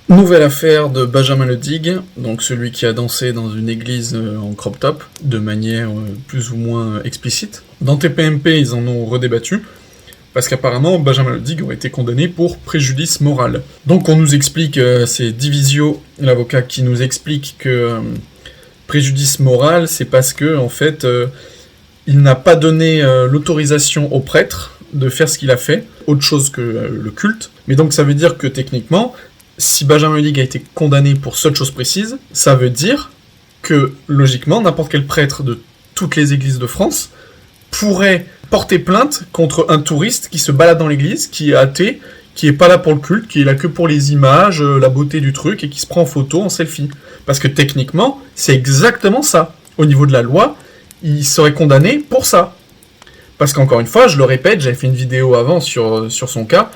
Nouvelle affaire de Benjamin Le Digue, donc celui qui a dansé dans une église en crop top, de manière plus ou moins explicite. Dans TPMP, ils en ont redébattu, parce qu'apparemment, Benjamin Le Digue aurait été condamné pour préjudice moral. Donc on nous explique, c'est Divisio, l'avocat, qui nous explique que préjudice moral, c'est parce que, en fait, il n'a pas donné l'autorisation au prêtre de faire ce qu'il a fait, autre chose que le culte. Mais donc ça veut dire que techniquement, si Benjamin Le Digue a été condamné pour cette chose précise, ça veut dire que, logiquement, n'importe quel prêtre de toutes les églises de France pourrait porter plainte contre un touriste qui se balade dans l'église, qui est athée, qui est pas là pour le culte, qui est là que pour les images, la beauté du truc, et qui se prend en photo, en selfie. Parce que techniquement, c'est exactement ça. Au niveau de la loi, il serait condamné pour ça. Parce qu'encore une fois, je le répète, j'avais fait une vidéo avant sur son cas,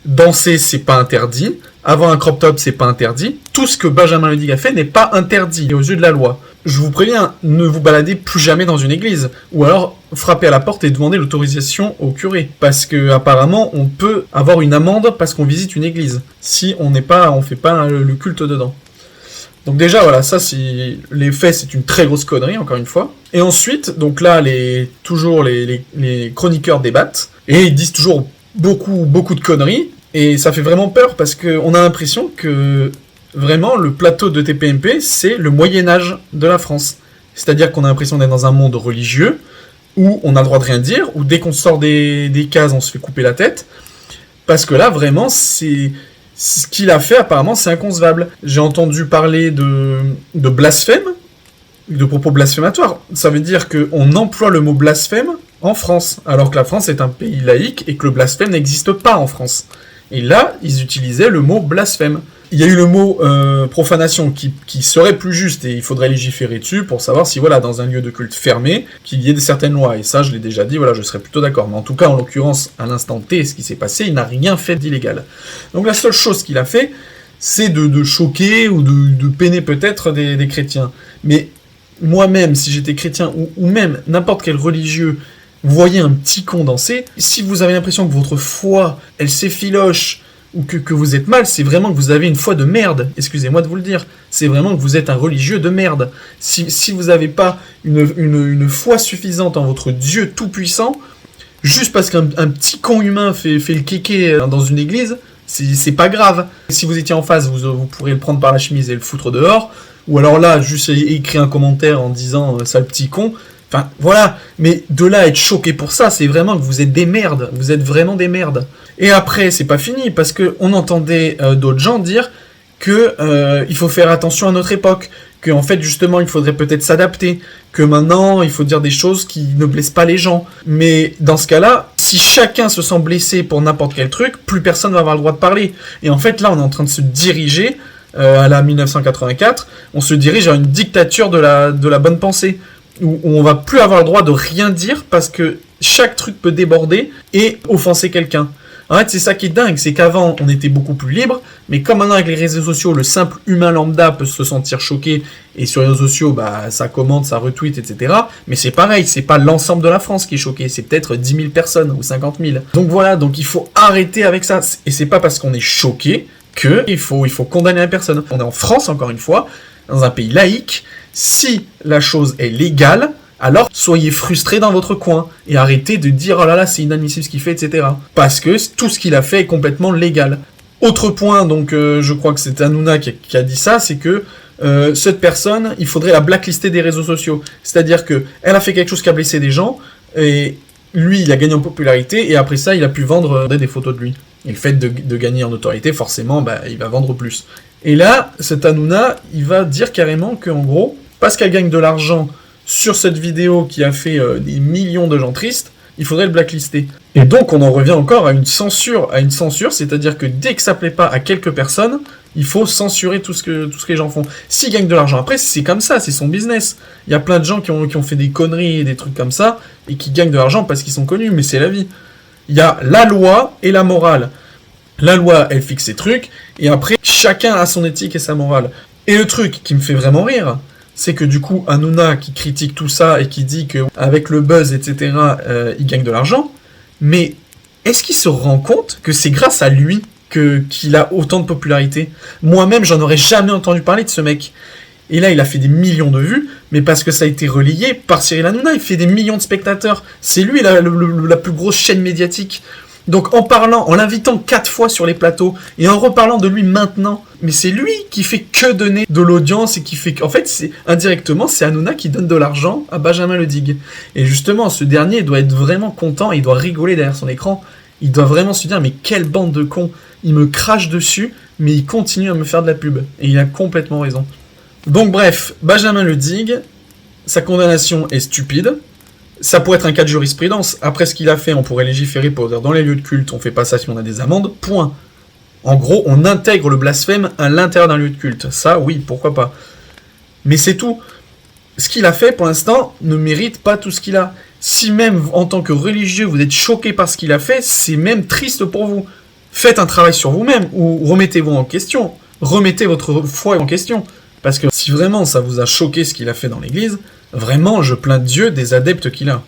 danser, c'est pas interdit. Avoir un crop top, c'est pas interdit. Tout ce que Benjamin Le Digue a fait n'est pas interdit aux yeux de la loi. Je vous préviens, ne vous baladez plus jamais dans une église. Ou alors, frappez à la porte et demandez l'autorisation au curé. Parce que, apparemment, on peut avoir une amende parce qu'on visite une église. Si on fait pas le culte dedans. Donc déjà, voilà, ça, les faits, c'est une très grosse connerie, encore une fois. Et ensuite, donc là, les chroniqueurs débattent. Et ils disent toujours beaucoup de conneries. Et ça fait vraiment peur parce qu'on a l'impression que vraiment le plateau de TPMP, c'est le Moyen-Âge de la France. C'est-à-dire qu'on a l'impression d'être dans un monde religieux où on a le droit de rien dire, où dès qu'on sort des cases, on se fait couper la tête. Parce que là, vraiment, ce qu'il a fait, apparemment, c'est inconcevable. J'ai entendu parler de blasphème, de propos blasphématoires. Ça veut dire qu'on emploie le mot blasphème en France, alors que la France est un pays laïque et que le blasphème n'existe pas en France. Et là, ils utilisaient le mot blasphème. Il y a eu le mot profanation qui serait plus juste, et il faudrait légiférer dessus pour savoir si, voilà, dans un lieu de culte fermé, qu'il y ait certaines lois. Et ça, je l'ai déjà dit, voilà, je serais plutôt d'accord. Mais en tout cas, en l'occurrence, à l'instant T, ce qui s'est passé, il n'a rien fait d'illégal. Donc la seule chose qu'il a fait, c'est de choquer ou de peiner peut-être des chrétiens. Mais moi-même, si j'étais chrétien, ou même n'importe quel religieux, vous voyez un petit con danser, si vous avez l'impression que votre foi, elle s'effiloche, ou que vous êtes mal, c'est vraiment que vous avez une foi de merde, excusez-moi de vous le dire, c'est vraiment que vous êtes un religieux de merde. Si vous n'avez pas une foi suffisante en votre Dieu tout-puissant, juste parce qu'un petit con humain fait le kéké dans une église, c'est pas grave. Si vous étiez en face, vous pourrez le prendre par la chemise et le foutre dehors, ou alors là, juste écrire un commentaire en disant « sale petit con », enfin, voilà, mais de là à être choqué pour ça, c'est vraiment que vous êtes des merdes, vous êtes vraiment des merdes. Et après, c'est pas fini, parce qu'on entendait d'autres gens dire que il faut faire attention à notre époque, qu'en fait, justement, il faudrait peut-être s'adapter, que maintenant, il faut dire des choses qui ne blessent pas les gens. Mais dans ce cas-là, si chacun se sent blessé pour n'importe quel truc, plus personne va avoir le droit de parler. Et en fait, là, on est en train de se diriger, à la 1984, on se dirige vers une dictature de la bonne pensée, où on va plus avoir le droit de rien dire parce que chaque truc peut déborder et offenser quelqu'un. En fait, c'est ça qui est dingue, c'est qu'avant, on était beaucoup plus libre, mais comme maintenant avec les réseaux sociaux, le simple humain lambda peut se sentir choqué, et sur les réseaux sociaux, bah, ça commente, ça retweet, etc. Mais c'est pareil, c'est pas l'ensemble de la France qui est choqué, c'est peut-être 10 000 personnes ou 50 000. Donc voilà, donc il faut arrêter avec ça. Et c'est pas parce qu'on est choqué qu'il faut condamner la personne. On est en France, encore une fois, dans un pays laïque. Si la chose est légale, alors soyez frustrés dans votre coin et arrêtez de dire « Oh là là, c'est inadmissible ce qu'il fait, etc. » Parce que tout ce qu'il a fait est complètement légal. Autre point, donc je crois que c'est Hanouna qui a dit ça, c'est que cette personne, il faudrait la blacklister des réseaux sociaux. C'est-à-dire qu'elle a fait quelque chose qui a blessé des gens, et lui, il a gagné en popularité, et après ça, il a pu vendre des photos de lui. Et le fait de gagner en notoriété, forcément, bah, il va vendre plus. Et là, cet Hanouna, il va dire carrément qu'en gros, parce qu'elle gagne de l'argent sur cette vidéo qui a fait des millions de gens tristes, il faudrait le blacklister. Et donc on en revient encore à une censure, c'est-à-dire que dès que ça plaît pas à quelques personnes, il faut censurer tout ce que les gens font. S'ils gagnent de l'argent après, c'est comme ça, c'est son business. Il y a plein de gens qui ont fait des conneries et des trucs comme ça, et qui gagnent de l'argent parce qu'ils sont connus, mais c'est la vie. Il y a la loi et la morale. La loi, elle fixe ses trucs, et après, chacun a son éthique et sa morale. Et le truc qui me fait vraiment rire, c'est que du coup, Hanouna qui critique tout ça et qui dit qu'avec le buzz, etc., il gagne de l'argent, mais est-ce qu'il se rend compte que c'est grâce à lui qu'il a autant de popularité. Moi-même, j'en aurais jamais entendu parler de ce mec. Et là, il a fait des millions de vues, mais parce que ça a été relayé par Cyril Hanouna, il fait des millions de spectateurs. C'est lui la plus grosse chaîne médiatique. Donc en l'invitant 4 fois sur les plateaux, et en reparlant de lui maintenant, mais c'est lui qui fait que donner de l'audience, et qui fait... En fait, indirectement, c'est Hanouna qui donne de l'argent à Benjamin Ledigue. Et justement, ce dernier doit être vraiment content, et il doit rigoler derrière son écran. Il doit vraiment se dire, mais quelle bande de cons. Il me crache dessus, mais il continue à me faire de la pub. Et il a complètement raison. Donc bref, Benjamin Ledigue, sa condamnation est stupide. Ça pourrait être un cas de jurisprudence. Après ce qu'il a fait, on pourrait légiférer pour dire dans les lieux de culte, on fait pas ça si on a des amendes. Point. En gros, on intègre le blasphème à l'intérieur d'un lieu de culte. Ça, oui, pourquoi pas. Mais c'est tout. Ce qu'il a fait, pour l'instant, ne mérite pas tout ce qu'il a. Si même, en tant que religieux, vous êtes choqué par ce qu'il a fait, c'est même triste pour vous. Faites un travail sur vous-même, ou remettez-vous en question. Remettez votre foi en question. Parce que si vraiment ça vous a choqué ce qu'il a fait dans l'église, vraiment, je plains Dieu des adeptes qu'il a.